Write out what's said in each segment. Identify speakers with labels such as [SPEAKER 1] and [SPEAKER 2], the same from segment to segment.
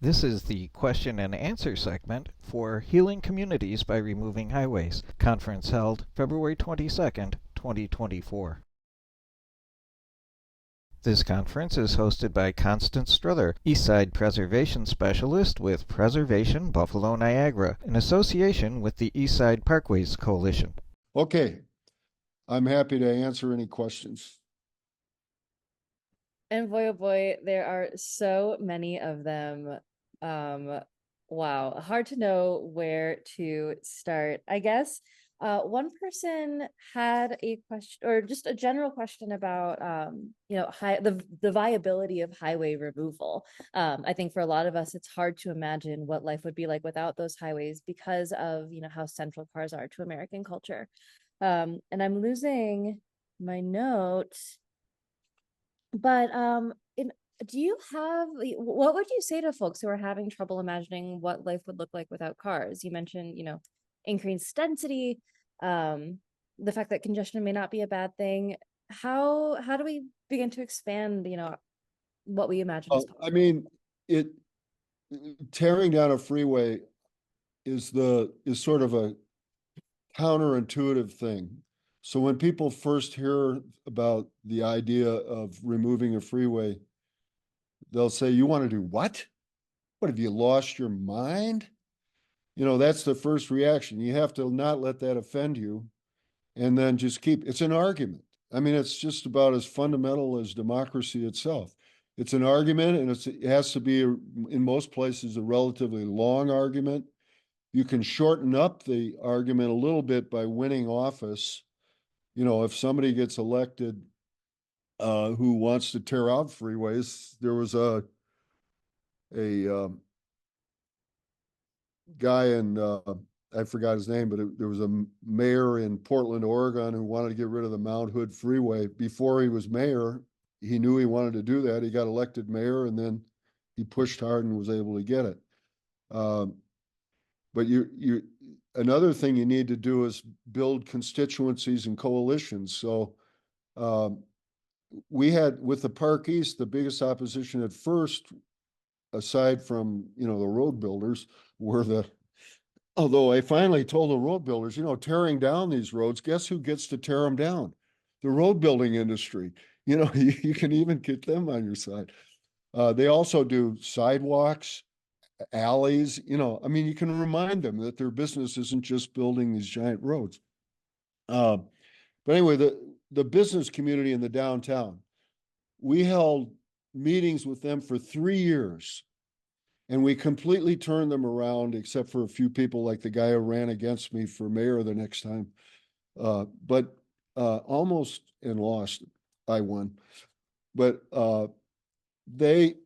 [SPEAKER 1] This is the question and answer segment for Healing Communities by Removing Highways, conference held February 22nd, 2024. This conference is hosted by Constance Struther, Eastside Preservation Specialist with Preservation Buffalo Niagara, in association with the Eastside Parkways Coalition.
[SPEAKER 2] Okay, I'm happy to answer any questions.
[SPEAKER 3] And boy, oh boy, there are so many of them. Wow, hard to know where to start. I guess one person had a question, or just a general question about the viability of highway removal. I think for a lot of us, it's hard to imagine what life would be like without those highways because of how central cars are to American culture. And I'm losing my note. But do you have what would you say to folks who are having trouble imagining what life would look like without cars? You mentioned, increased density, the fact that congestion may not be a bad thing. How do we begin to expand, what we imagine as possible?
[SPEAKER 2] I mean, it tearing down a freeway is sort of a counterintuitive thing. So when people first hear about the idea of removing a freeway, they'll say, "You want to do what? What, have you lost your mind?" That's the first reaction. You have to not let that offend you, and then just it's an argument. I mean, it's just about as fundamental as democracy itself. It's an argument, and it has to be, in most places, a relatively long argument. You can shorten up the argument a little bit by winning office. If somebody gets elected who wants to tear out freeways, there was a guy in I forgot his name, but there was a mayor in Portland, Oregon, who wanted to get rid of the Mount Hood Freeway. Before he was mayor, he knew he wanted to do that. He got elected mayor, and then he pushed hard and was able to get it. But another thing you need to do is build constituencies and coalitions. So we had, with the Park East, the biggest opposition at first, aside from the road builders, were although I finally told the road builders, tearing down these roads, guess who gets to tear them down? The road building industry. You can even get them on your side. They also do sidewalks, alleys. I mean, you can remind them that their business isn't just building these giant roads. But anyway, the business community in the downtown, we held meetings with them for 3 years. And we completely turned them around, except for a few people like the guy who ran against me for mayor the next time. But almost and lost. I won. But the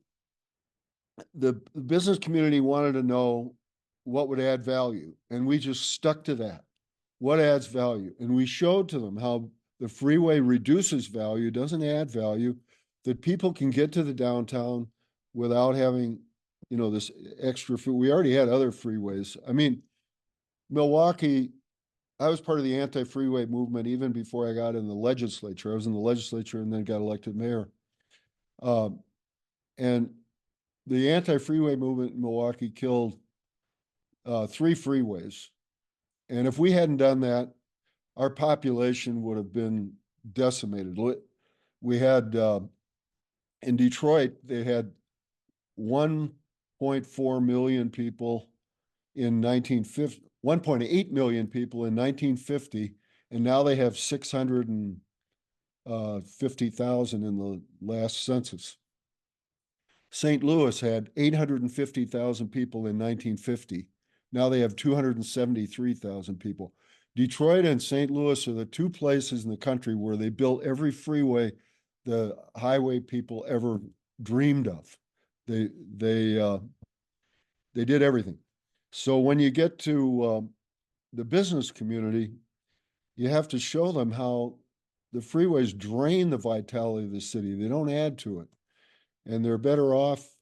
[SPEAKER 2] business community wanted to know what would add value. And we just stuck to that. What adds value? And we showed to them how the freeway reduces value, doesn't add value, that people can get to the downtown without having this extra we already had other freeways. I mean, Milwaukee, I was part of the anti-freeway movement even before I got in the legislature. I was in the legislature and then got elected mayor. And the anti-freeway movement in Milwaukee killed 3 freeways. And if we hadn't done that, our population would have been decimated. We had, in Detroit, they had 1.4 million people in 1950, 1.8 million people in 1950, and now they have 650,000 in the last census. St. Louis had 850,000 people in 1950. Now they have 273,000 people. Detroit and St. Louis are the 2 places in the country where they built every freeway the highway people ever dreamed of. They did everything. So when you get to the business community, you have to show them how the freeways drain the vitality of the city. They don't add to it, and they're better off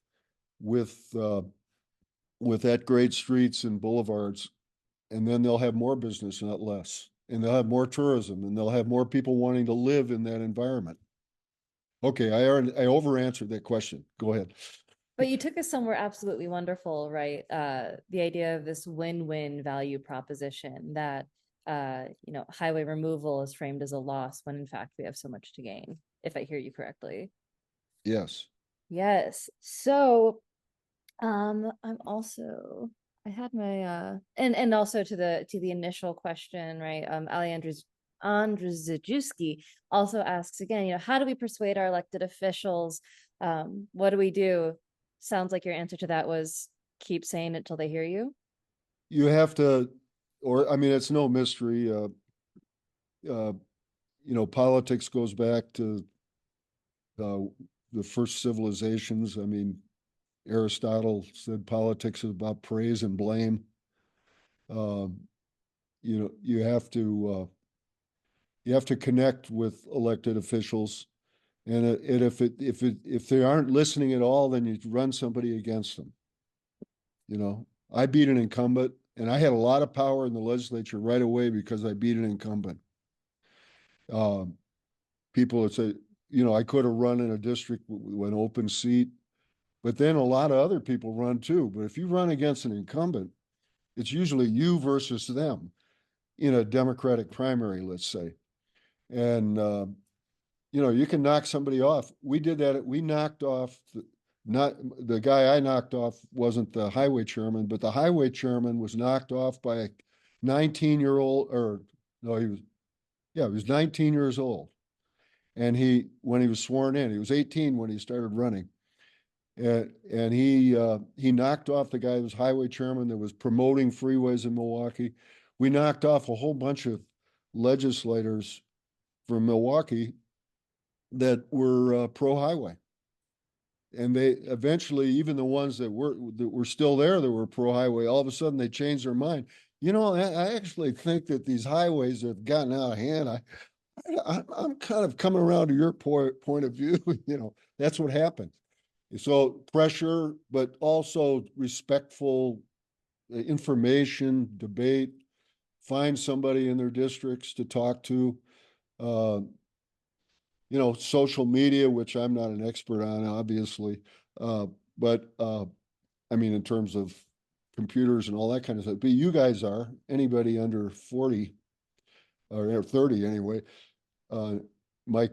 [SPEAKER 2] with that great streets and boulevards, and then they'll have more business, not less, and they'll have more tourism, and they'll have more people wanting to live in that environment. Okay, I over answered that question. Go ahead.
[SPEAKER 3] But you took us somewhere absolutely wonderful, right? The idea of this win-win value proposition that highway removal is framed as a loss when in fact we have so much to gain, if I hear you correctly.
[SPEAKER 2] Yes.
[SPEAKER 3] Yes. So I'm also I had my and also to the initial question, right? Ali Andrzejewski also asks again, how do we persuade our elected officials? What do we do? Sounds like your answer to that was keep saying it till they hear you.
[SPEAKER 2] You have to, or I mean, it's no mystery. Politics goes back to uh, the first civilizations. I mean, Aristotle said politics is about praise and blame. Um, you have to connect with elected officials, and if they aren't listening at all, then you run somebody against them. I beat an incumbent, and I had a lot of power in the legislature right away because I beat an incumbent. Um, People would say, I could have run in a district with an open seat, but then a lot of other people run too. But if you run against an incumbent, it's usually you versus them in a Democratic primary, let's say. And, you can knock somebody off. We did that. We knocked off, not the guy I knocked off wasn't the highway chairman, but the highway chairman was knocked off by a 19-year-old, or no, he was 19 years old. And when he was sworn in, he was 18 when he started running. And he knocked off the guy who was highway chairman that was promoting freeways in Milwaukee. We knocked off a whole bunch of legislators from Milwaukee that were pro-highway. And they eventually, even the ones that were still there that were pro-highway, all of a sudden they changed their mind. I actually think that these highways have gotten out of hand. I'm kind of coming around to your point of view. That's what happened. So pressure, but also respectful information, debate, find somebody in their districts to talk to. Social media, which I'm not an expert on, obviously, but I mean, in terms of computers and all that kind of stuff. But you guys are, anybody under 40 or 30 anyway. My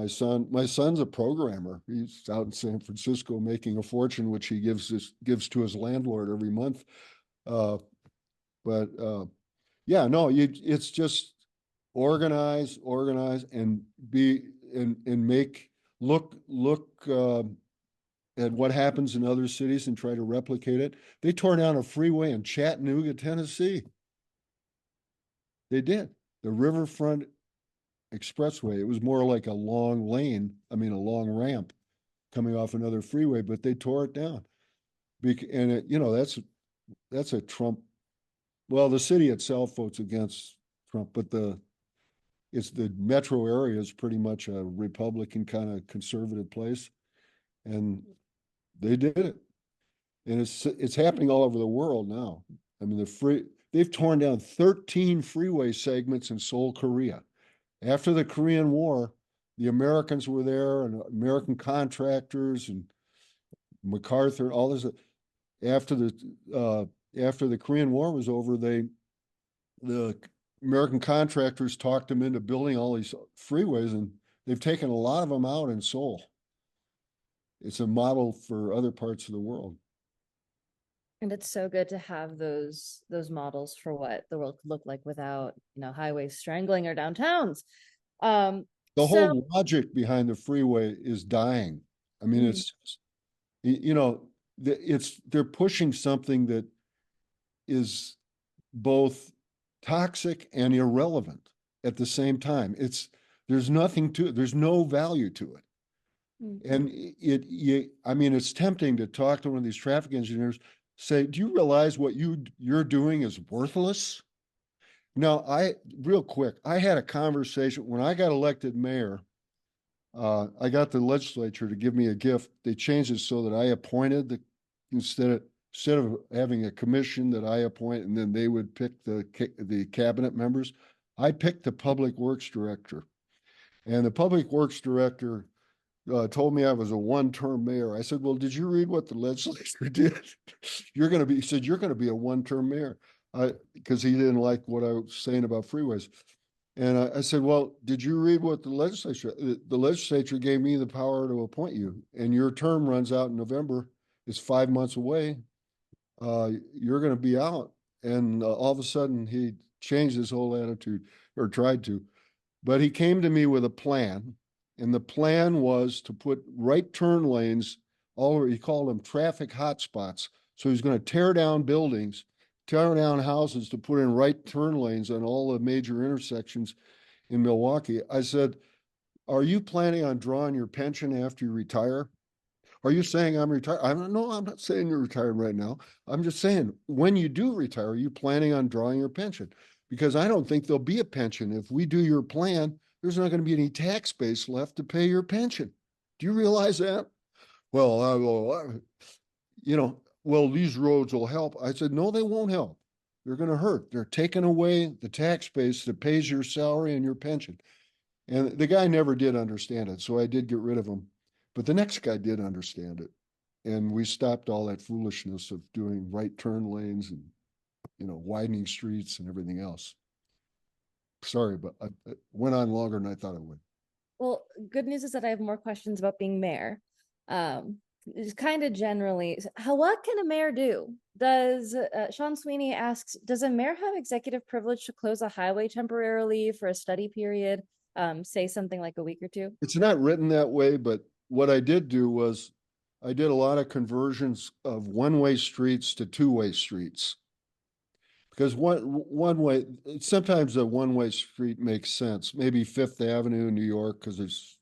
[SPEAKER 2] son's a programmer. He's out in San Francisco making a fortune, which he gives to his landlord every month. But yeah, no, it's just organize, and make look at what happens in other cities and try to replicate it. They tore down a freeway in Chattanooga, Tennessee. They did. The Riverfront Expressway. It was more like a long lane, a long ramp coming off another freeway, but they tore it down. And that's a Trump. Well, the city itself votes against Trump, but it's the metro area is pretty much a Republican kind of conservative place, and they did it. And it's happening all over the world now. I mean, they've torn down 13 freeway segments in Seoul, Korea. After the Korean War, the Americans were there, and American contractors and MacArthur, all this. After the Korean War was over, the American contractors talked them into building all these freeways, and they've taken a lot of them out in Seoul. It's a model for other parts of the world.
[SPEAKER 3] And it's so good to have those models for what the world could look like without, highways strangling our downtowns.
[SPEAKER 2] The whole logic behind the freeway is dying. I mean, it's, they're pushing something that is both toxic and irrelevant at the same time. There's nothing to it. There's no value to it. And it's tempting to talk to one of these traffic engineers, say, do you realize what you're doing is worthless? Now, real quick, I had a conversation when I got elected mayor. I got the legislature to give me a gift. They changed it so that I appointed instead of having a commission that I appoint and then they would pick the cabinet members. I picked the public works director, and the public works director told me I was a one-term mayor. I said, well, did you read what the legislature did? He said, you're going to be a one-term mayor. Because he didn't like what I was saying about freeways. And I said, well, did you read what the legislature gave me the power to appoint you, and your term runs out in November. It's 5 months away. You're going to be out. And all of a sudden he changed his whole attitude, or tried to. But he came to me with a plan, and the plan was to put right turn lanes all over. He called them traffic hotspots. So he's going to tear down buildings, tear down houses to put in right turn lanes on all the major intersections in Milwaukee. I said, are you planning on drawing your pension after you retire? Are you saying I'm retired? No, I'm not saying you're retired right now. I'm just saying, when you do retire, are you planning on drawing your pension? Because I don't think there'll be a pension. If we do your plan, there's not going to be any tax base left to pay your pension. Do you realize that? Well, well, these roads will help. I said, no, they won't help. They're going to hurt. They're taking away the tax base that pays your salary and your pension. And the guy never did understand it, so I did get rid of him. But the next guy did understand it. And we stopped all that foolishness of doing right turn lanes and, widening streets and everything else. Sorry, but I went on longer than I thought it would.
[SPEAKER 3] Well, good news is that I have more questions about being mayor. Just kind of generally, what can a mayor do? Does Sean Sweeney asks, does a mayor have executive privilege to close a highway temporarily for a study period? Say something like a week or two?
[SPEAKER 2] It's not written that way, but what I did do was I did a lot of conversions of one-way streets to two-way streets. Because one way, sometimes a one-way street makes sense. Maybe Fifth Avenue in New York, because there's,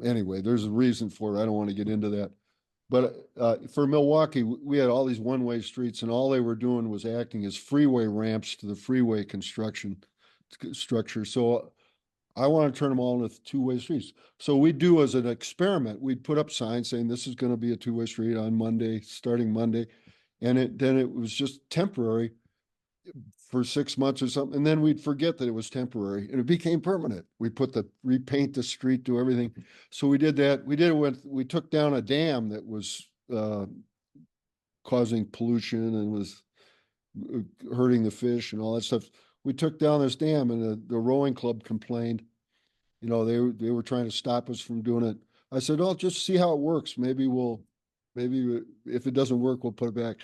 [SPEAKER 2] anyway, there's a reason for it. I don't want to get into that. But for Milwaukee, we had all these one-way streets, and all they were doing was acting as freeway ramps to the freeway construction structure. So I want to turn them all into two-way streets. So we'd do as an experiment, we'd put up signs saying this is going to be a two-way street on Monday, starting Monday. And then it was just temporary for 6 months or something. And then we'd forget that it was temporary, and it became permanent. We repaint the street, do everything. So we did that. We did it when we took down a dam that was causing pollution and was hurting the fish and all that stuff. We took down this dam, and the rowing club complained. They were trying to stop us from doing it. I said, "Oh, just see how it works. Maybe if it doesn't work, we'll put it back."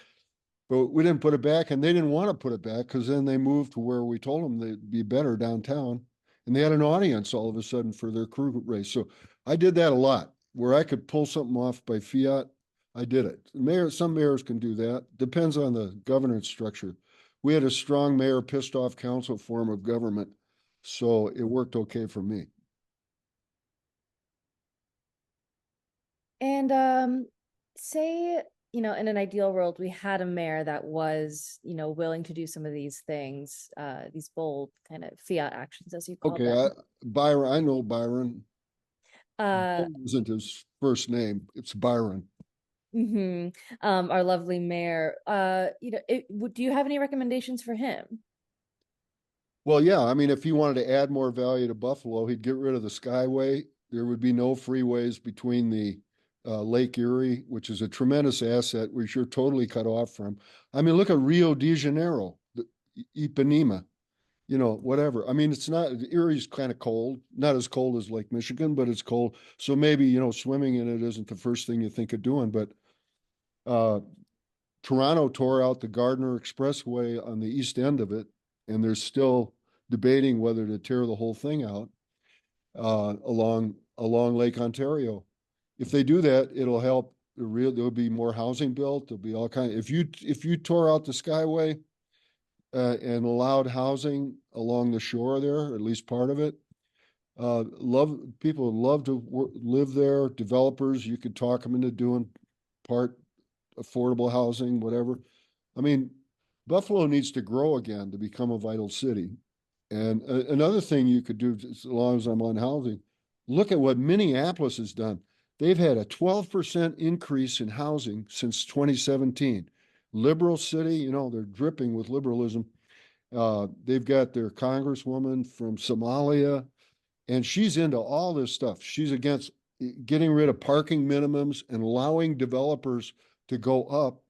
[SPEAKER 2] But we didn't put it back, and they didn't want to put it back, because then they moved to where we told them they'd be better downtown, and they had an audience all of a sudden for their crew race. So I did that a lot, where I could pull something off by fiat. I did it. Some mayors can do that. Depends on the governance structure. We had a strong mayor pissed off council form of government, so it worked okay for me.
[SPEAKER 3] And say, in an ideal world, we had a mayor that was, willing to do some of these things, these bold kind of fiat actions, as you call them.
[SPEAKER 2] Byron, I know Byron.
[SPEAKER 3] Uh,
[SPEAKER 2] isn't his first name. It's Byron.
[SPEAKER 3] Our lovely mayor. Do you have any recommendations for him?
[SPEAKER 2] Well, yeah. I mean, if he wanted to add more value to Buffalo, he'd get rid of the Skyway. There would be no freeways between the Lake Erie, which is a tremendous asset, which you're totally cut off from. I mean, look at Rio de Janeiro, Ipanema, whatever. I mean, it's not, Erie's kind of cold, not as cold as Lake Michigan, but it's cold. So maybe, swimming in it isn't the first thing you think of doing. But Toronto tore out the Gardiner Expressway on the east end of it, and they're still debating whether to tear the whole thing out along Lake Ontario. If they do that, it'll help. There'll be more housing built. There'll be all kind. If you tore out the Skyway and allowed housing along the shore there, at least part of it, people would love to live there. Developers, you could talk them into doing part affordable housing, whatever. I mean, Buffalo needs to grow again to become a vital city. And another thing you could do, as long as I'm on housing, look at what Minneapolis has done. They've had a 12% increase in housing since 2017. Liberal city, they're dripping with liberalism. They've got their congresswoman from Somalia, And she's into all this stuff. She's against getting rid of parking minimums and allowing developers to go up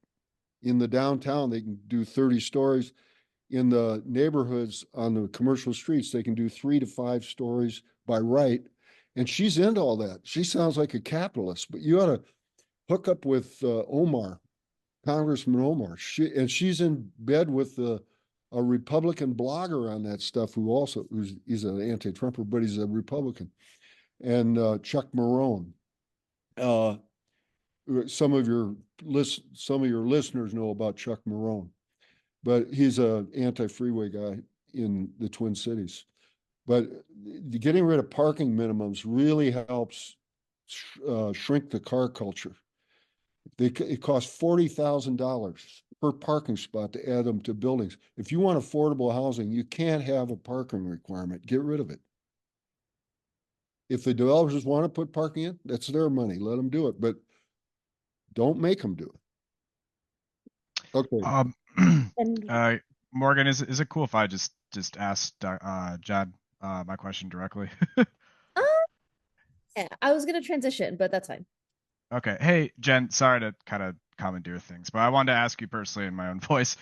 [SPEAKER 2] in the downtown. They can do 30 stories. In the neighborhoods on the commercial streets, they can do 3 to 5 stories by right. And she's into all that. She sounds like a capitalist, but you ought to hook up with Omar, Congressman Omar. She's in bed with a Republican blogger on that stuff he's an anti-Trumper, but he's a Republican, and Chuck Maroon. Some of your listeners know about Chuck Maroon, but he's an anti-freeway guy in the Twin Cities. But getting rid of parking minimums really helps shrink the car culture. It costs $40,000 per parking spot to add them to buildings. If you want affordable housing, you can't have a parking requirement. Get rid of it. If the developers want to put parking in, that's their money. Let them do it, but don't make them do it. Okay.
[SPEAKER 4] Morgan, is it cool if I just asked Jad my question directly?
[SPEAKER 3] Yeah, I was gonna transition, but that's fine.
[SPEAKER 4] Okay. Hey, Jen, sorry to kind of commandeer things, but I wanted to ask you personally in my own voice.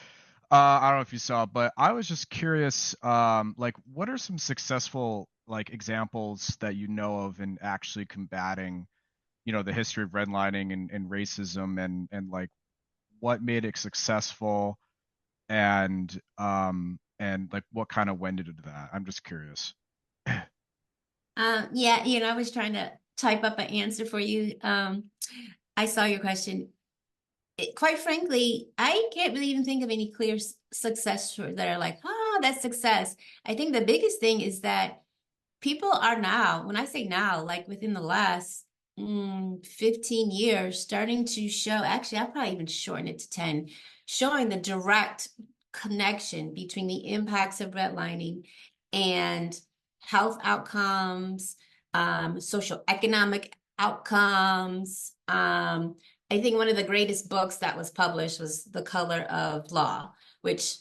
[SPEAKER 4] I don't know if you saw, but I was just curious, like, what are some successful, like, examples that you know of in actually combating, the history of redlining and racism and like what made it successful and like what kind of went into that? I'm just curious.
[SPEAKER 5] Yeah, I was trying to type up an answer for you. I saw your question. Quite frankly, I can't really even think of any clear success stories that are like, oh, that's success. I think the biggest thing is that people are now, when I say now, like within the last 15 years, starting to show, actually, I'll probably even shorten it to 10, showing the direct connection between the impacts of redlining and health outcomes, social economic outcomes. I think one of the greatest books that was published was The Color of Law, which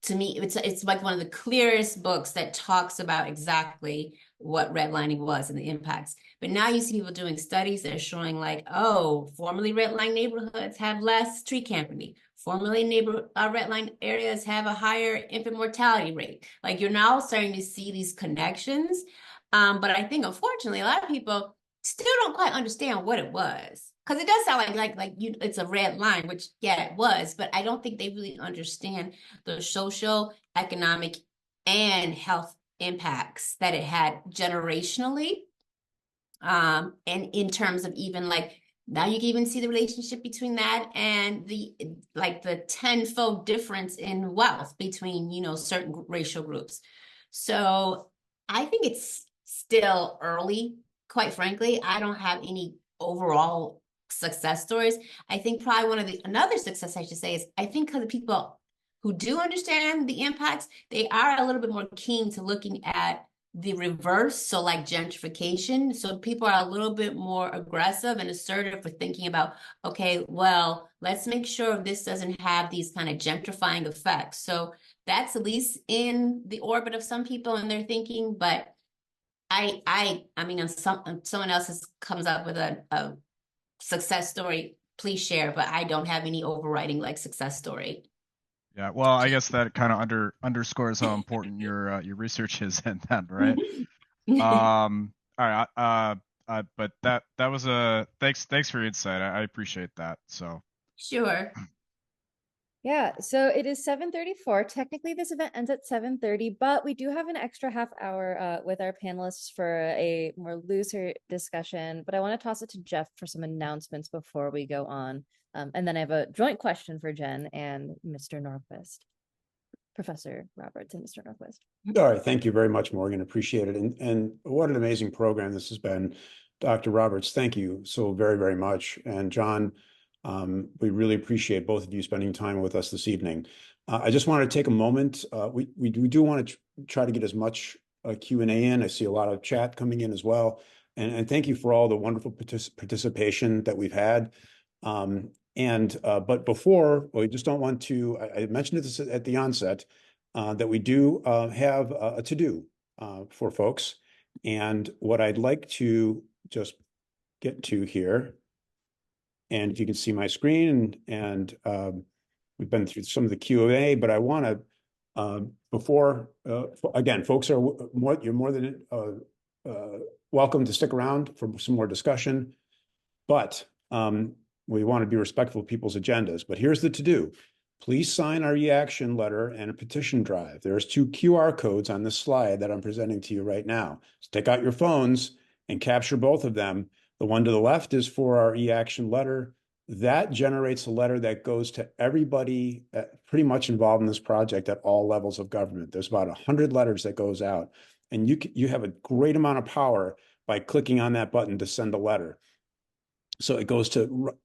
[SPEAKER 5] to me, it's like one of the clearest books that talks about exactly what redlining was and the impacts. But now you see people doing studies that are showing like, oh, formerly redlined neighborhoods have less tree canopy. Formerly redlined areas have a higher infant mortality rate. Like you're now starting to see these connections. But I think unfortunately, a lot of people still don't quite understand what it was. Because it does sound like it's a red line, which yeah, it was, but I don't think they really understand the social, economic, and health impacts that it had generationally. And in terms of even like now you can even see the relationship between that and the tenfold difference in wealth between certain racial groups. So I think it's still early, quite frankly. I don't have any overall success stories. I think probably another success I should say is I think because the people who do understand the impacts, they are a little bit more keen to looking at the reverse, so like gentrification. So people are a little bit more aggressive and assertive for thinking about, okay, well, let's make sure this doesn't have these kind of gentrifying effects. So that's at least in the orbit of some people and their thinking. But I mean, someone else comes up with a success story, please share, but I don't have any overriding like success story.
[SPEAKER 4] Yeah, well, I guess that kind of underscores how important your research is in that, right? All right, but that was thanks for your insight. I appreciate that. So
[SPEAKER 5] sure.
[SPEAKER 3] Yeah, so it is 7:34. Technically, this event ends at 7:30, but we do have an extra half hour with our panelists for a more looser discussion. But I want to toss it to Jeff for some announcements before we go on. And then I have a joint question for Jen and Mr. Norquist, Professor Roberts and Mr. Norquist.
[SPEAKER 6] All right, thank you very much, Morgan. Appreciate it. And what an amazing program this has been. Dr. Roberts, thank you so very, very much. And John, we really appreciate both of you spending time with us this evening. I just want to take a moment. We do want to try to get as much Q&A in. I see a lot of chat coming in as well. And thank you for all the wonderful participation that we've had. But before, we just don't want to, I mentioned this at the onset, that we do have a to-do for folks. And what I'd like to just get to here, and if you can see my screen, and we've been through some of the Q&A, but I want to, again, folks are you're more than welcome to stick around for some more discussion, but we want to be respectful of people's agendas. But here's the to-do. Please sign our e-action letter and a petition drive. There's 2 QR codes on this slide that I'm presenting to you right now. So take out your phones and capture both of them. The one to the left is for our e-action letter. That generates a letter that goes to everybody pretty much involved in this project at all levels of government. There's about 100 letters that goes out, and you have a great amount of power by clicking on that button to send a letter. So it goes to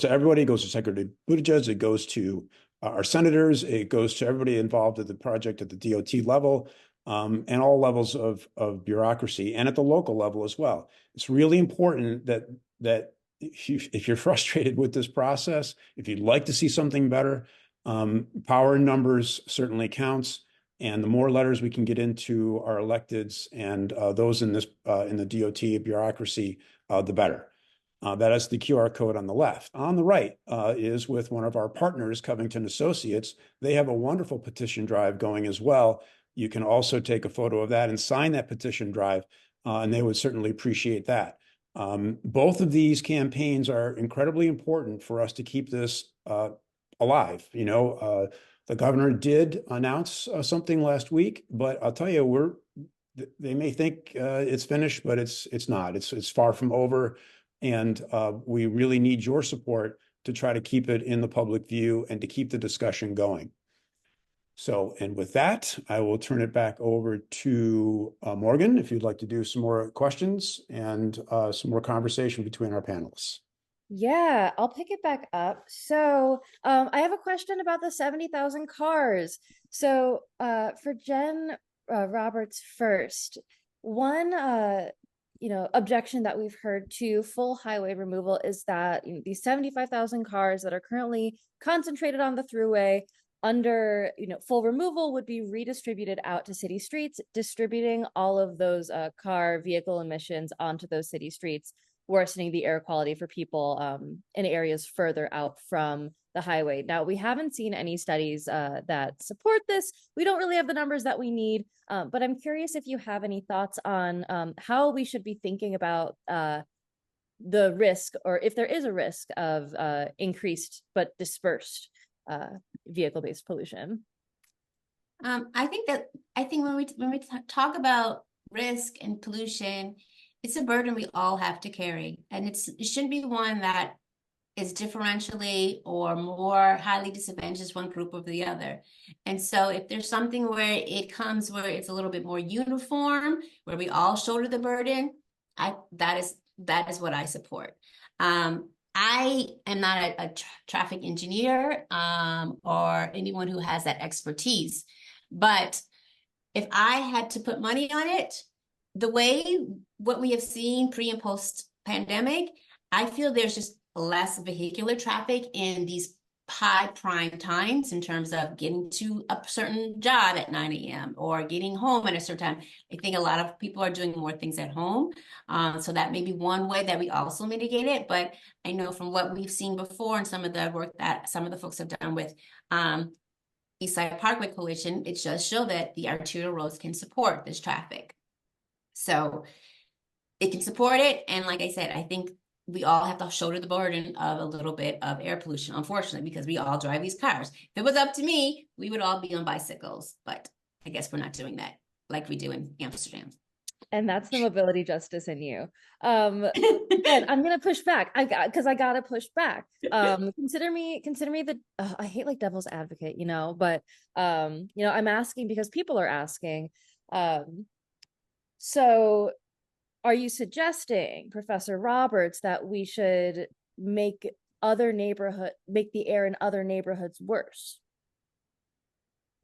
[SPEAKER 6] everybody. It goes to Secretary Buttigieg. It goes to our senators. It goes to everybody involved in the project at the DOT level, and all levels of bureaucracy, and at the local level as well. It's really important that if you're frustrated with this process, if you'd like to see something better, power in numbers certainly counts. And the more letters we can get into our electeds and those in the DOT bureaucracy, the better. That is the QR code on the left. On the right is with one of our partners, Covington Associates. They have a wonderful petition drive going as well. You can also take a photo of that and sign that petition drive, and they would certainly appreciate that. Both of these campaigns are incredibly important for us to keep this alive. The governor did announce something last week, but I'll tell you, they may think it's finished, but it's not. It's far from over. And we really need your support to try to keep it in the public view and to keep the discussion going. So, and with that, I will turn it back over to Morgan, if you'd like to do some more questions and some more conversation between our panelists.
[SPEAKER 3] Yeah, I'll pick it back up. So I have a question about the 70,000 cars. So for Jen Roberts first, one objection that we've heard to full highway removal is that these 75,000 cars that are currently concentrated on the throughway under full removal would be redistributed out to city streets, distributing all of those vehicle emissions onto those city streets, worsening the air quality for people in areas further out from the highway. Now, we haven't seen any studies that support this. We don't really have the numbers that we need, but I'm curious if you have any thoughts on how we should be thinking about the risk, or if there is a risk of increased but dispersed vehicle-based pollution.
[SPEAKER 5] I think when we talk about risk and pollution, it's a burden we all have to carry, and it shouldn't be one that is differentially or more highly disadvantaged one group over the other. And so if there's something where it's a little bit more uniform, where we all shoulder the burden, that is what I support. I am not a traffic engineer or anyone who has that expertise, but if I had to put money on it, what we have seen pre and post pandemic, I feel there's just less vehicular traffic in these high prime times in terms of getting to a certain job at 9 a.m. or getting home at a certain time. I think a lot of people are doing more things at home. So that may be one way that we also mitigate it. But I know from what we've seen before and some of the work that some of the folks have done with Eastside Parkway Coalition, it does show that the arterial roads can support this traffic. So it can support it. And like I said, I think we all have to shoulder the burden of a little bit of air pollution, unfortunately, because we all drive these cars. If it was up to me, we would all be on bicycles, but I guess we're not doing that like we do in Amsterdam.
[SPEAKER 3] And that's the mobility justice in you. And I'm gonna push back. Because I gotta push back. Consider me the I hate like devil's advocate, but I'm asking because people are asking. So are you suggesting, Professor Roberts, that we should make the air in other neighborhoods worse?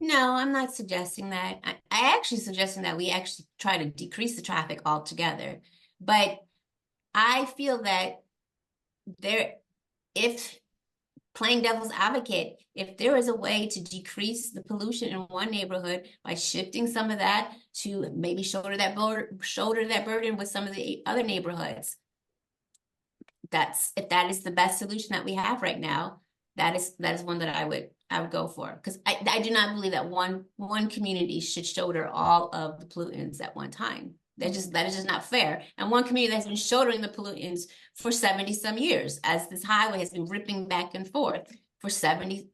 [SPEAKER 5] No, I'm not suggesting that. I actually suggesting that we actually try to decrease the traffic altogether. But I feel that if playing devil's advocate, if there is a way to decrease the pollution in one neighborhood by shifting some of that to maybe shoulder that burden with some of the other neighborhoods, if that is the best solution that we have right now, that is one that I would go for, because I do not believe that one community should shoulder all of the pollutants at one time. That is just not fair. And one community that's been shouldering the pollutants for 70 some years, as this highway has been ripping back and forth for 7 years,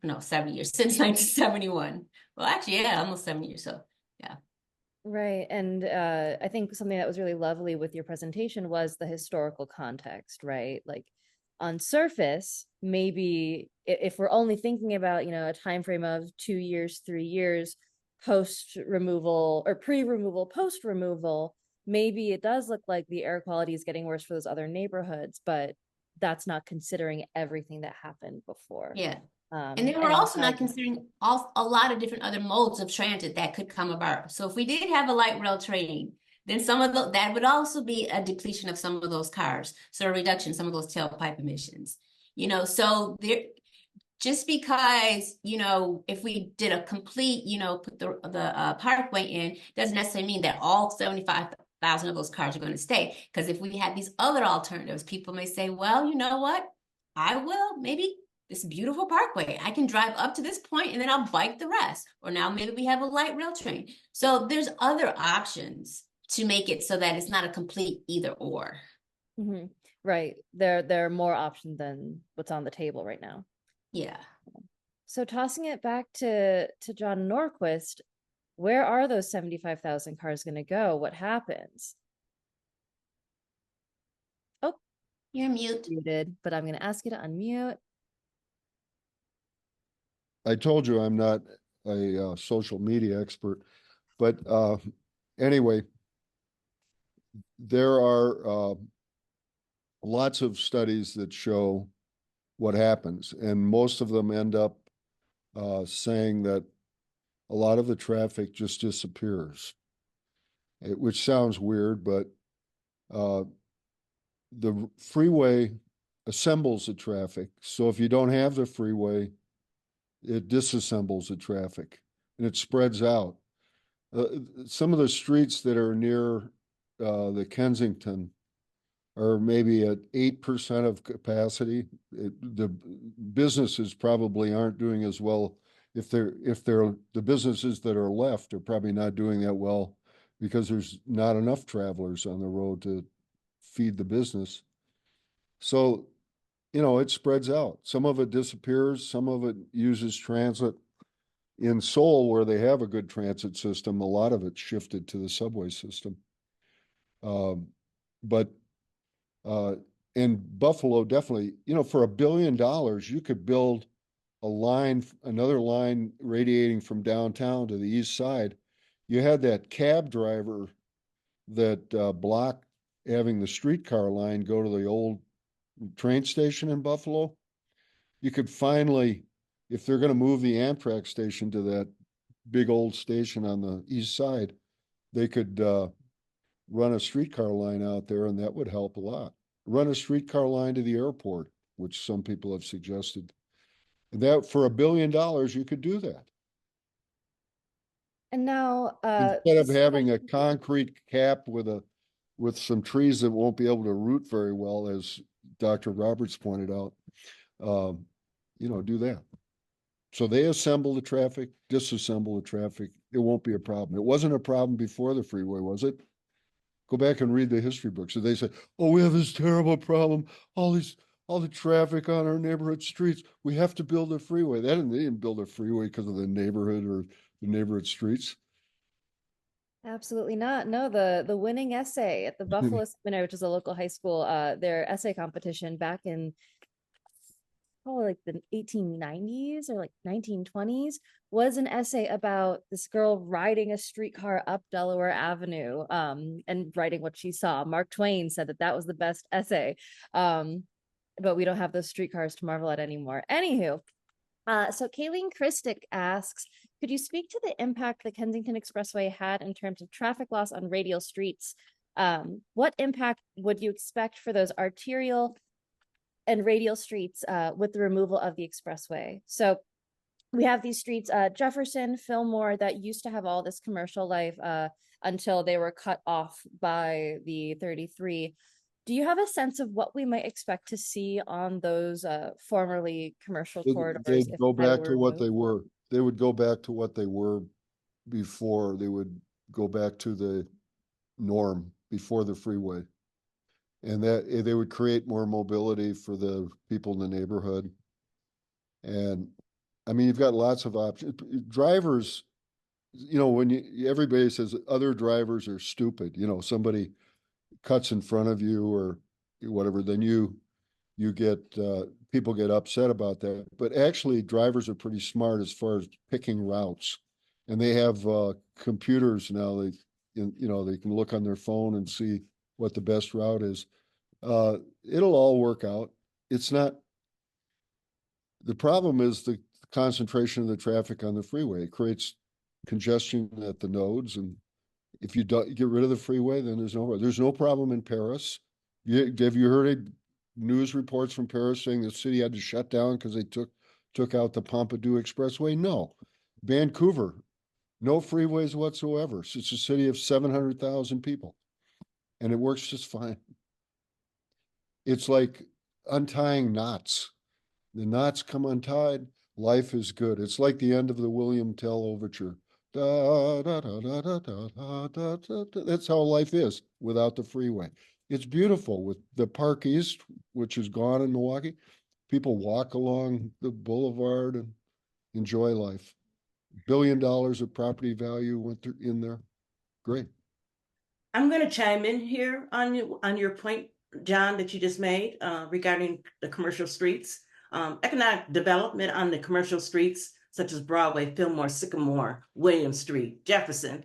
[SPEAKER 5] since 1971. Well, actually, yeah, almost 7 years. So yeah.
[SPEAKER 3] Right. And I think something that was really lovely with your presentation was the historical context, right? Like on surface, maybe if we're only thinking about, a time frame of 2 years, 3 years post removal or pre-removal, post removal, maybe it does look like the air quality is getting worse for those other neighborhoods, but that's not considering everything that happened before.
[SPEAKER 5] Yeah. And then we're also not considering a lot of different other modes of transit that could come about. So if we did have a light rail train, then that would also be a depletion of some of those cars. So a reduction in some of those tailpipe emissions. So there, just because, if we did a complete, put the parkway in, doesn't necessarily mean that all 75,000 of those cars are going to stay. Because if we had these other alternatives, people may say, well, you know what? I will maybe this beautiful parkway. I can drive up to this point and then I'll bike the rest. Or now maybe we have a light rail train. So there's other options to make it so that it's not a complete either or.
[SPEAKER 3] Mm-hmm. Right. There are more options than what's on the table right now.
[SPEAKER 5] Yeah.
[SPEAKER 3] So tossing it back to John Norquist, where are those 75,000 cars going to go? What happens? Oh,
[SPEAKER 5] you're
[SPEAKER 3] muted, but I'm going to ask you to unmute.
[SPEAKER 2] I told you I'm not a social media expert, but anyway, there are lots of studies that show what happens, and most of them end up saying that a lot of the traffic just disappears, which sounds weird, but the freeway assembles the traffic. So if you don't have the freeway, it disassembles the traffic and it spreads out. Some of the streets that are near the Kensington are maybe at 8% of capacity. The businesses probably aren't doing as well. If the businesses that are left are probably not doing that well because there's not enough travelers on the road to feed the business. So, it spreads out. Some of it disappears. Some of it uses transit. In Seoul, where they have a good transit system, a lot of it shifted to the subway system. But in Buffalo, definitely, for $1 billion, you could build another line radiating from downtown to the east side. You had that cab driver that blocked having the streetcar line go to the old train station in Buffalo. You could finally, if they're going to move the Amtrak station to that big old station on the east side, they could run a streetcar line out there, and that would help a lot. Run a streetcar line to the airport, which some people have suggested. That for $1 billion, you could do that.
[SPEAKER 3] And now,
[SPEAKER 2] instead of having a concrete cap with some trees that won't be able to root very well, as Dr. Roberts pointed out, do that. So they assemble the traffic, disassemble the traffic. It won't be a problem. It wasn't a problem before the freeway, was it? Go back and read the history books. So they say, oh, we have this terrible problem. All the traffic on our neighborhood streets. We have to build a freeway. They didn't build a freeway because of the neighborhood or the neighborhood streets.
[SPEAKER 3] Absolutely not. No, the winning essay at the Buffalo Seminary, which is a local high school, their essay competition back in probably like the 1890s or like 1920s was an essay about this girl riding a streetcar up Delaware Avenue and writing what she saw. Mark Twain said that was the best essay, but we don't have those streetcars to marvel at anymore. Anywho, so Kayleen Christic asks, could you speak to the impact the Kensington Expressway had in terms of traffic loss on radial streets? What impact would you expect for those arterial and radial streets with the removal of the expressway. So we have these streets, Jefferson, Fillmore, that used to have all this commercial life until they were cut off by the 33. Do you have a sense of what we might expect to see on those formerly commercial corridors?
[SPEAKER 2] They'd
[SPEAKER 3] if
[SPEAKER 2] go
[SPEAKER 3] the highway
[SPEAKER 2] back to
[SPEAKER 3] were
[SPEAKER 2] what they
[SPEAKER 3] removed?
[SPEAKER 2] were. They would go back to what they were before. They would go back to the norm before the freeway. And that they would create more mobility for the people in the neighborhood. And I mean, you've got lots of options. Drivers, you know, when everybody says other drivers are stupid, you know, somebody cuts in front of you or whatever, then you get people get upset about that. But actually, drivers are pretty smart as far as picking routes, and they have computers now. They can look on their phone and see what the best route is. It'll all work out. It's not. The problem is the concentration of the traffic on the freeway. It creates congestion at the nodes, and if you get rid of the freeway, then there's no problem in Paris. Have you heard news reports from Paris saying the city had to shut down because they took out the Pompidou Expressway? No. Vancouver, no freeways whatsoever. So it's a city of 700,000 people, and it works just fine. It's like untying knots. The knots come untied, life is good. It's like the end of the William Tell overture. Da, da, da, da, da, da, da, da, da. That's how life is without the freeway. It's beautiful with the Park East, which is gone in Milwaukee. People walk along the boulevard and enjoy life. $1 billion of property value went in there. Great.
[SPEAKER 7] I'm going to chime in here on your point, John, that you just made regarding the commercial streets. Economic development on the commercial streets, such as Broadway, Fillmore, Sycamore, William Street, Jefferson,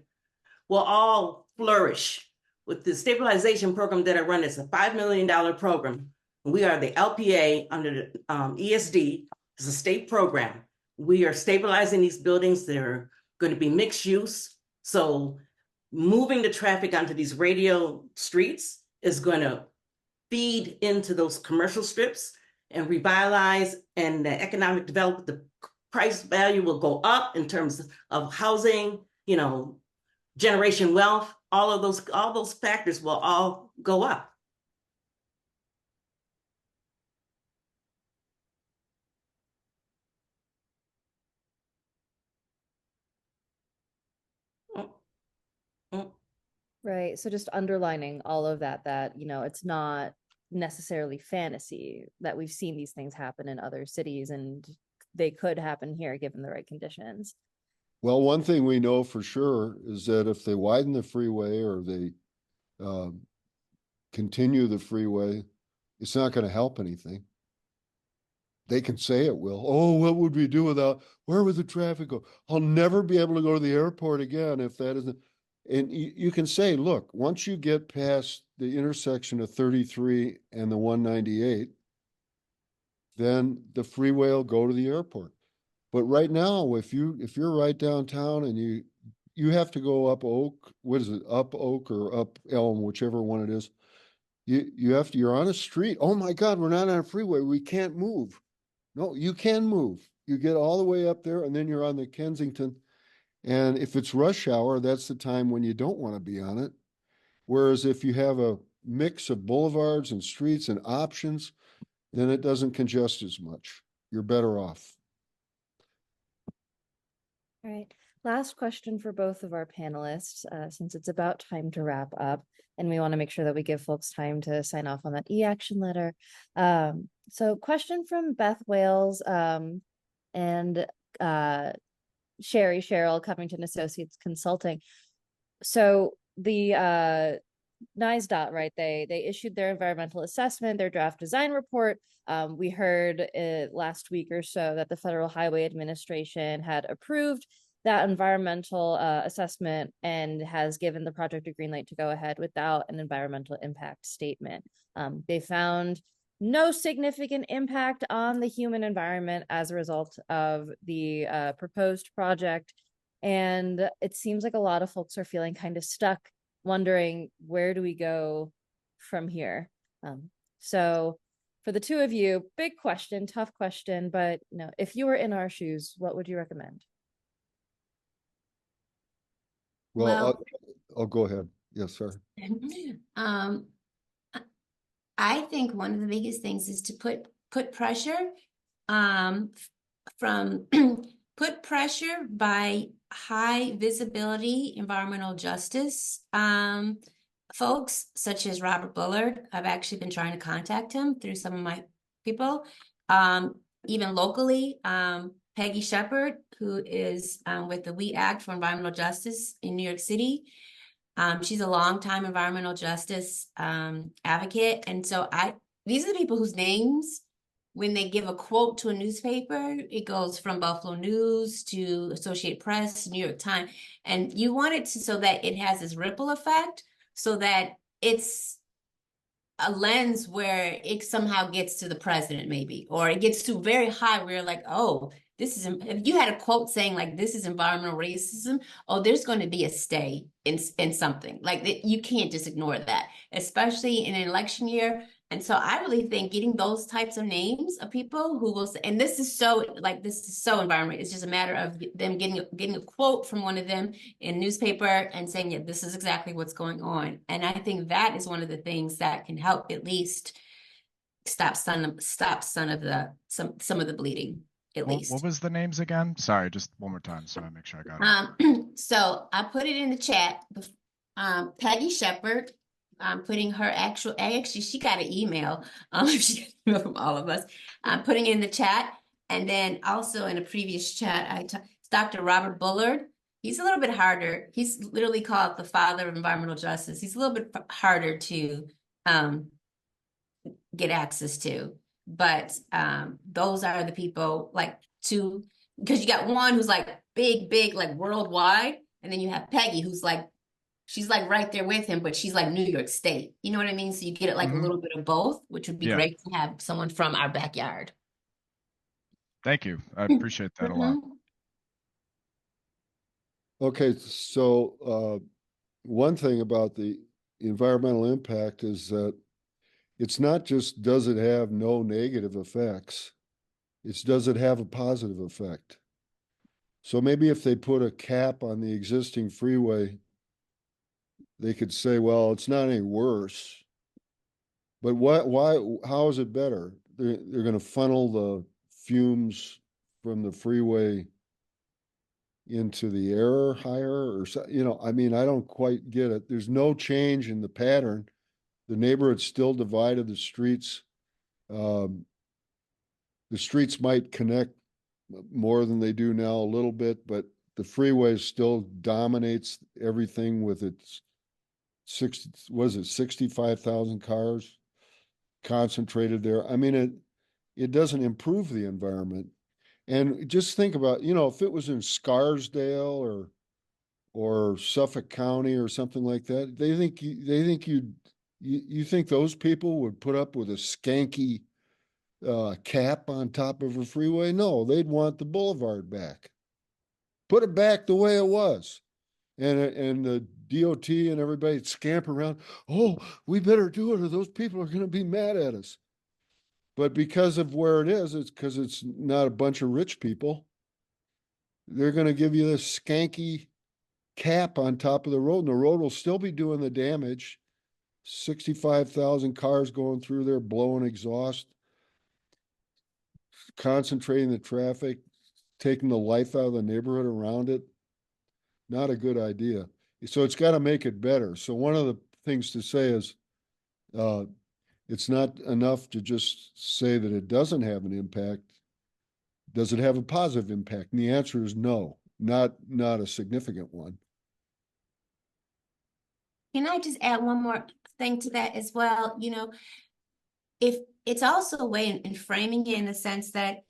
[SPEAKER 7] will all flourish with the stabilization program that I run. It's a $5 million program. We are the LPA under the ESD. It's a state program. We are stabilizing these buildings. They're going to be mixed use. So moving the traffic onto these radial streets is going to feed into those commercial strips and revitalize, and the economic development, the price value will go up in terms of housing, you know, generation wealth, all those factors will all go up.
[SPEAKER 3] Right. So just underlining all of that, you know, it's not necessarily fantasy that we've seen these things happen in other cities, and they could happen here given the right conditions.
[SPEAKER 2] Well, one thing we know for sure is that if they widen the freeway or they continue the freeway, it's not going to help anything. They can say it will. Oh, what would we do where would the traffic go? I'll never be able to go to the airport again if that isn't. And you can say, look, once you get past the intersection of 33 and the 198, then the freeway will go to the airport. But right now, if you're right downtown and you have to go up Oak, what is it, up Oak or up Elm, whichever one it is, you're on a street. Oh my God, we're not on a freeway. We can't move. No, you can move. You get all the way up there and then you're on the Kensington. And if it's rush hour, that's the time when you don't want to be on it. Whereas if you have a mix of boulevards and streets and options, then it doesn't congest as much. You're better off.
[SPEAKER 3] All right. Last question for both of our panelists, since it's about time to wrap up, and we want to make sure that we give folks time to sign off on that e-action letter. So question from Beth Wales and Cheryl Covington Associates Consulting. So the NYSDOT, right? They issued their environmental assessment, their draft design report. We heard last week or so that the Federal Highway Administration had approved that environmental assessment and has given the project a green light to go ahead without an environmental impact statement. They found no significant impact on the human environment as a result of the proposed project. And it seems like a lot of folks are feeling kind of stuck, wondering where do we go from here? So for the two of you, big question, tough question, but if you were in our shoes, what would you recommend?
[SPEAKER 2] Well, I'll go ahead. Yes, sir.
[SPEAKER 5] Um, I think one of the biggest things is to put pressure, from put pressure by high visibility environmental justice folks such as Robert Bullard. I've actually been trying to contact him through some of my people. Even locally, Peggy Shepard, who is with the We Act for Environmental Justice in New York City. She's a longtime environmental justice advocate. And so these are the people whose names, when they give a quote to a newspaper, it goes from Buffalo News to Associated Press, New York Times. And you want it to, so that it has this ripple effect, so that it's a lens where it somehow gets to the president, maybe, or it gets to very high where you're like, oh, this is, if you had a quote saying like, this is environmental racism, oh, there's going to be a stay in something like you can't just ignore that, especially in an election year. And so I really think getting those types of names of people who will say, and this is so environmental. It's just a matter of them getting a quote from one of them in a newspaper and saying, yeah, this is exactly what's going on. And I think that is one of the things that can help at least stop some of the bleeding. At least.
[SPEAKER 4] What was the names again? Sorry, just one more time so I make sure I got it.
[SPEAKER 5] So I put it in the chat. Peggy Shepard. I'm putting her actually she got an email. She got an email from all of us. I'm putting it in the chat. And then also in a previous chat, it's Dr. Robert Bullard. He's a little bit harder. He's literally called the father of environmental justice. He's a little bit harder to get access to. But those are the people because you got one who's like big, like worldwide. And then you have Peggy, who's like, she's like right there with him, but she's like New York State. You know what I mean? So you get it like a little bit of both, which would be great to have someone from our backyard.
[SPEAKER 4] Thank you. I appreciate that a lot.
[SPEAKER 2] Okay, so one thing about the environmental impact is that it's not just does it have no negative effects, it's does it have a positive effect. So maybe if they put a cap on the existing freeway, they could say, well, it's not any worse. But how is it better? They're going to funnel the fumes from the freeway into the air higher, or I mean, I don't quite get it. There's no change in the pattern. The neighborhood's still divided. The streets might connect more than they do now a little bit, but the freeway still dominates everything with its 65,000 cars concentrated there. I mean, it doesn't improve the environment. And just think about, if it was in Scarsdale or Suffolk County or something like that, you think those people would put up with a skanky cap on top of a freeway? No, they'd want the boulevard back. Put it back the way it was. And the DOT and everybody scamper around. Oh, we better do it or those people are going to be mad at us. But because of where it is, it's because it's not a bunch of rich people. They're going to give you this skanky cap on top of the road, and the road will still be doing the damage. 65,000 cars going through there, blowing exhaust, concentrating the traffic, taking the life out of the neighborhood around it. Not a good idea. So it's got to make it better. So one of the things to say is it's not enough to just say that it doesn't have an impact. Does it have a positive impact? And the answer is no, not a significant one.
[SPEAKER 5] Can I just add one more thing to that as well? If it's also a way in framing it in the sense that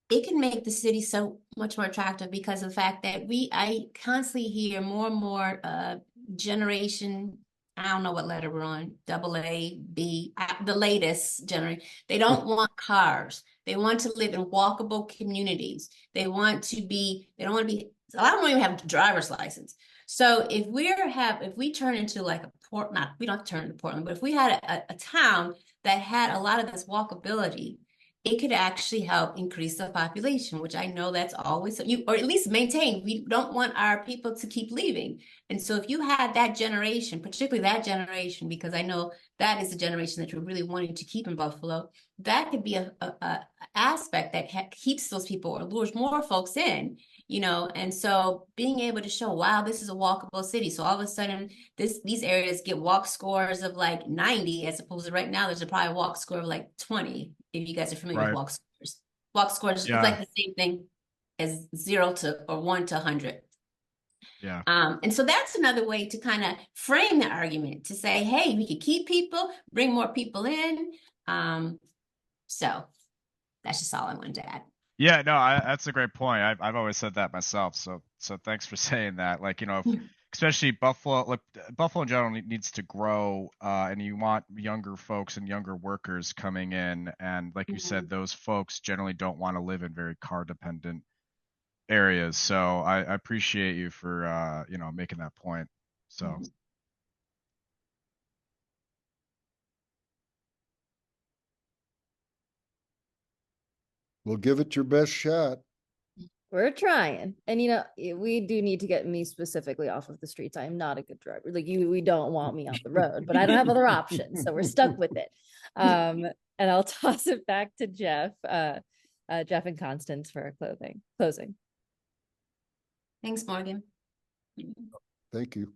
[SPEAKER 5] it can make the city so much more attractive because of the fact that I constantly hear more and more generation, I don't know what letter we're on, AA, B, the latest generation. They don't want cars. They want to live in walkable communities. They don't want to be, a lot of them don't even have a driver's license. So if we turn into like we don't have to turn into Portland, but if we had a town that had a lot of this walkability, it could actually help increase the population, which I know that's always you, or at least maintain. We don't want our people to keep leaving. And so if you had that generation, particularly that generation, because I know that is the generation that you're really wanting to keep in Buffalo, that could be a aspect that keeps those people or lures more folks in, you know. And so being able to show, wow, this is a walkable city. So all of a sudden these areas get walk scores of like 90, as opposed to right now, there's probably a walk score of like 20. If you guys are familiar with
[SPEAKER 4] Right.
[SPEAKER 5] walk scores. Walk scores is
[SPEAKER 4] Yeah.
[SPEAKER 5] like the same thing as 0 to or 1 to 100.
[SPEAKER 4] Yeah.
[SPEAKER 5] And so that's another way to kind of frame the argument, to say, hey, we could keep people, bring more people in. So that's just all I wanted to add.
[SPEAKER 4] Yeah, no, that's a great point. I've always said that myself. So thanks for saying that. Like, you know, especially Buffalo, like Buffalo in general needs to grow, and you want younger folks and younger workers coming in. And like you said, those folks generally don't want to live in very car dependent areas. So I appreciate you for, you know, making that point. So.
[SPEAKER 2] We'll give it your best shot.
[SPEAKER 3] We're trying. And you know, we do need to get me specifically off of the streets. I am not a good driver. Like we don't want me off the road, but I don't have other options. So we're stuck with it. And I'll toss it back to Jeff, Jeff and Constance for closing.
[SPEAKER 5] Thanks, Morgan.
[SPEAKER 2] Thank you.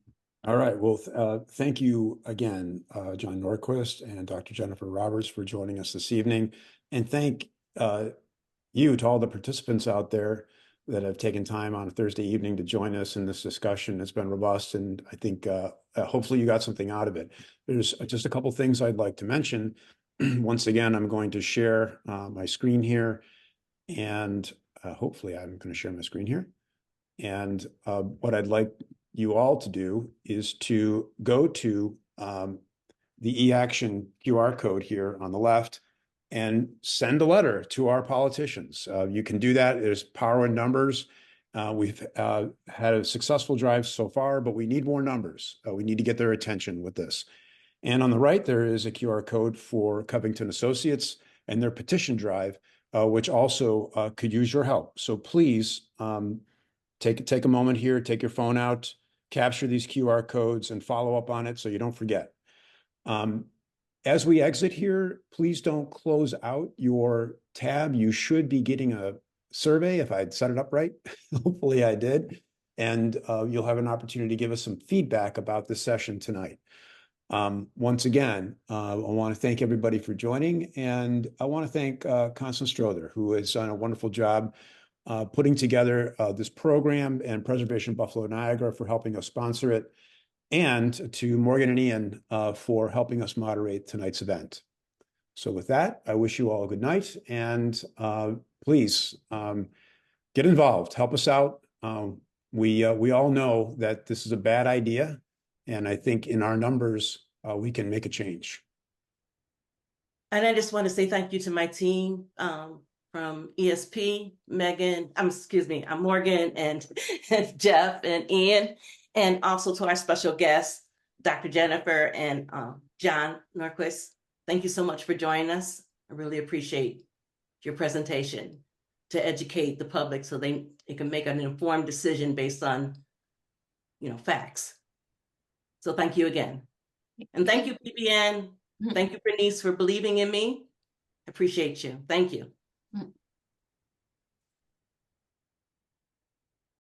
[SPEAKER 6] All right. Well, thank you again, John Norquist and Dr. Jennifer Roberts, for joining us this evening. And thank you to all the participants out there that have taken time on a Thursday evening to join us in this discussion. It's been robust, and I think hopefully you got something out of it. There's just a couple things I'd like to mention. Once again, I'm going to share my screen here, and hopefully I'm going to share my screen here. And what I'd like you all to do is to go to the eAction QR code here on the left and send a letter to our politicians. You can do that. There's power in numbers. We've had a successful drive so far, but we need more numbers. We need to get their attention with this. And on the right, there is a QR code for Covington Associates and their petition drive, which also could use your help. So please take a moment here, take your phone out, capture these QR codes and follow up on it so you don't forget. As we exit here, please don't close out your tab. You should be getting a survey if I'd set it up right. Hopefully I did. And you'll have an opportunity to give us some feedback about this session tonight. Once again, I want to thank everybody for joining. And I want to thank Constance Strother, who has done a wonderful job putting together this program, and Preservation Buffalo Niagara for helping us sponsor it, and to Morgan and Ian for helping us moderate tonight's event. So with that, I wish you all a good night, and please get involved, help us out. We all know that this is a bad idea, and I think in our numbers, we can make a change.
[SPEAKER 7] And I just want to say thank you to my team from ESP, I'm Morgan and Jeff and Ian, and also to our special guests, Dr. Jennifer and John Norquist. Thank you so much for joining us. I really appreciate your presentation to educate the public so they can make an informed decision based on, facts. So thank you again. And thank you, PBN. Thank you, Bernice, for believing in me. Appreciate you. Thank you.